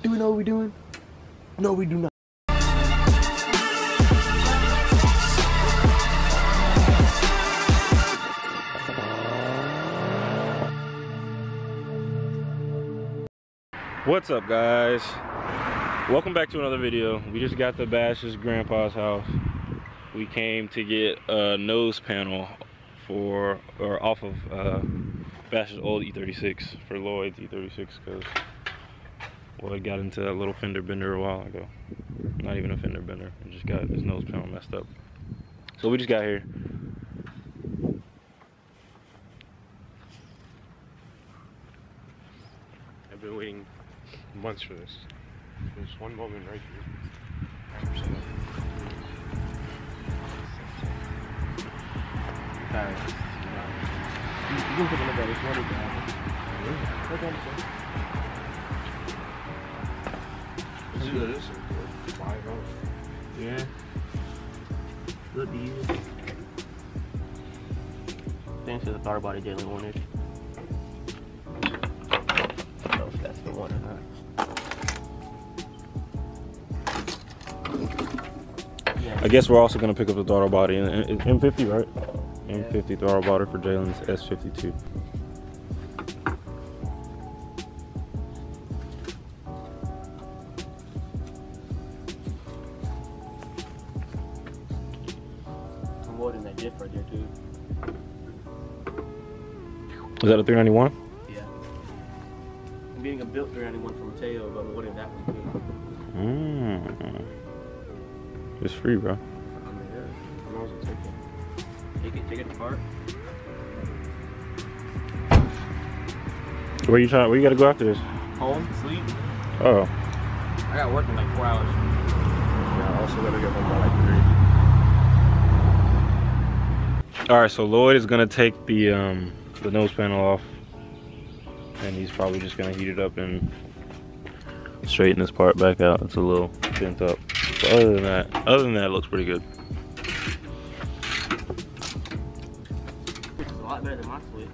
Do we know what we're doing? No, we do not. What's up, guys? Welcome back to another video. We just got to Bash's grandpa's house. We came to get a nose panel off of Bash's old E36 for Lloyd's E36 because Lloyd got into that little fender bender a while ago. Not even a fender bender. He just got his nose panel messed up. So we just got here. I've been waiting months for this. There's one moment right here. Alright. You can take a look at this one again. This is good. This is good. 5 out. Yeah. Good deal. Thanks to the car body Jalen wanted. I don't know if that's the one or not. I guess we're also going to pick up the throttle body. It's M50, right? Yeah. M50 throttle body for Jalen's S52. I'm loading that diff right there too. Is that a 391? Yeah. I'm getting a built 391 from Mateo, but I'm loading that one too. Mmm. It's free, bro. I'm also take it apart. Where you gotta go after this? Home, sleep. Oh. I got work in like 4 hours. Yeah, I also gotta get home by like 3. Alright, so Lloyd is gonna take the nose panel off. And he's probably just gonna heat it up and straighten this part back out. It's a little bent up. But other than that, it looks pretty good. It's a lot better than my switch.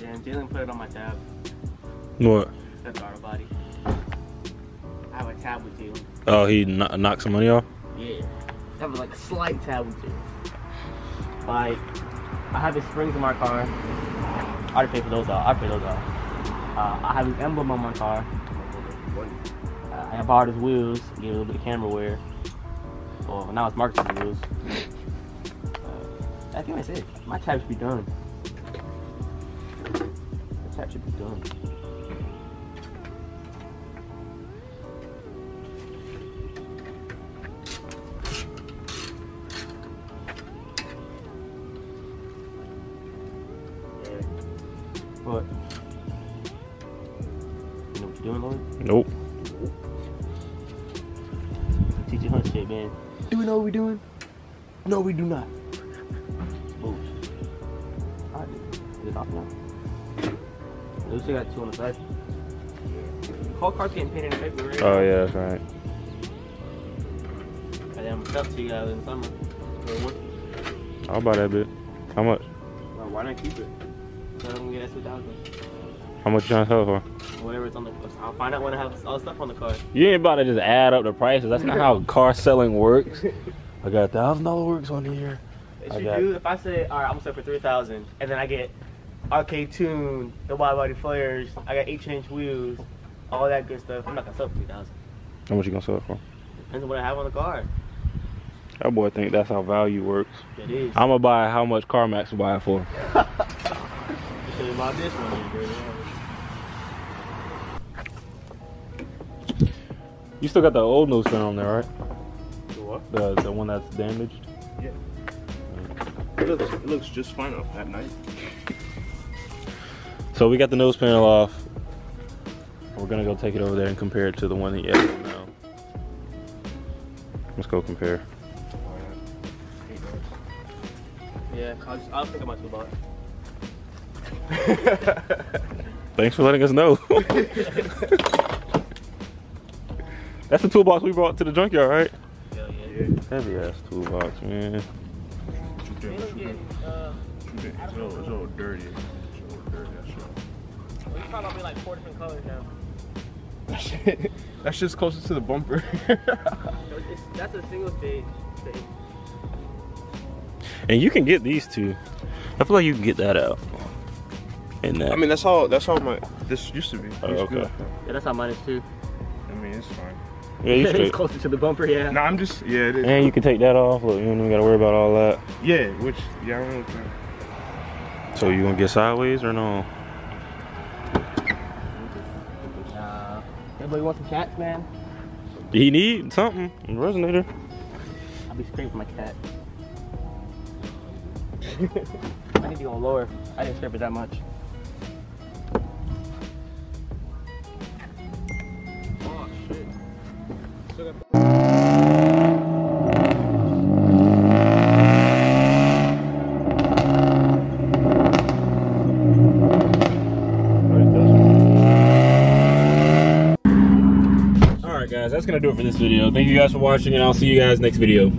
Damn, Jalen put it on my tab. What? That throttle body. I have a tab with Jalen. Oh, he knocked some money off? Yeah. That was like a slight tab with Jalen. Like, I have his springs in my car. I already paid for those off. I paid those off. I have his emblem on my car. I borrowed his wheels, gave a little bit of camera wear. Well, now it's Marcus's wheels. I think that's it. My tab should be done. My tab should be done. What? You know what you're doing, Lloyd? Nope. Teach you hunt shit, man. Do we know what we're doing? No, we do not. Bullshit. Alright, get it off now. At least we got 2 on the side. Whole car's getting painted in February. Oh yeah, that's right. And then I'm gonna sell to you guys in the summer. I'll buy that bit. How much? Well, why not keep it? So I'm gonna get that 2,000. How much you trying to sell it for? Whatever it's on the. I'll find out when I have all the stuff on the car. You ain't about to just add up the prices. That's not how car selling works. I got $1,000 works on here. It should do if I say, all right, I'm gonna sell for 3,000, and then I get arcade tune, the wide body flares, I got 18-inch wheels, all that good stuff. I'm not gonna sell for 3,000. How much you gonna sell it for? Depends on what I have on the car. That boy think that's how value works. It is. I'm gonna buy how much CarMax will buy it for. You should have bought this one, girl. You still got the old nose panel on there, right? The what? The one that's damaged? Yeah. It looks just fine at night. So we got the nose panel off. We're gonna go take it over there and compare it to the one he has now. Let's go compare. Yeah, I'll pick up my $2. Thanks for letting us know. That's the toolbox we brought to the junkyard, right? Hell yeah. Heavy ass toolbox, man. It's a little dirty. car might be like 4 different colors now. That's just closer to the bumper. That's a single stage thing. And you can get these two. I feel like you can get that out. And that. I mean, that's how this used to be. Oh, okay. Yeah, that's how mine is too. I mean, it's fine. Yeah, you It's straight. closer to the bumper, yeah. No, I'm just, yeah, it is. And you can take that off. Look, you don't even gotta worry about all that. Yeah, I don't know. So you gonna get sideways or no? Everybody want some cats, man? He need something. A resonator. I'll be screaming for my cat. I need to go lower. I didn't strip it that much. Oh, shit. Alright guys, that's gonna do it for this video. Thank you guys for watching and I'll see you guys next video.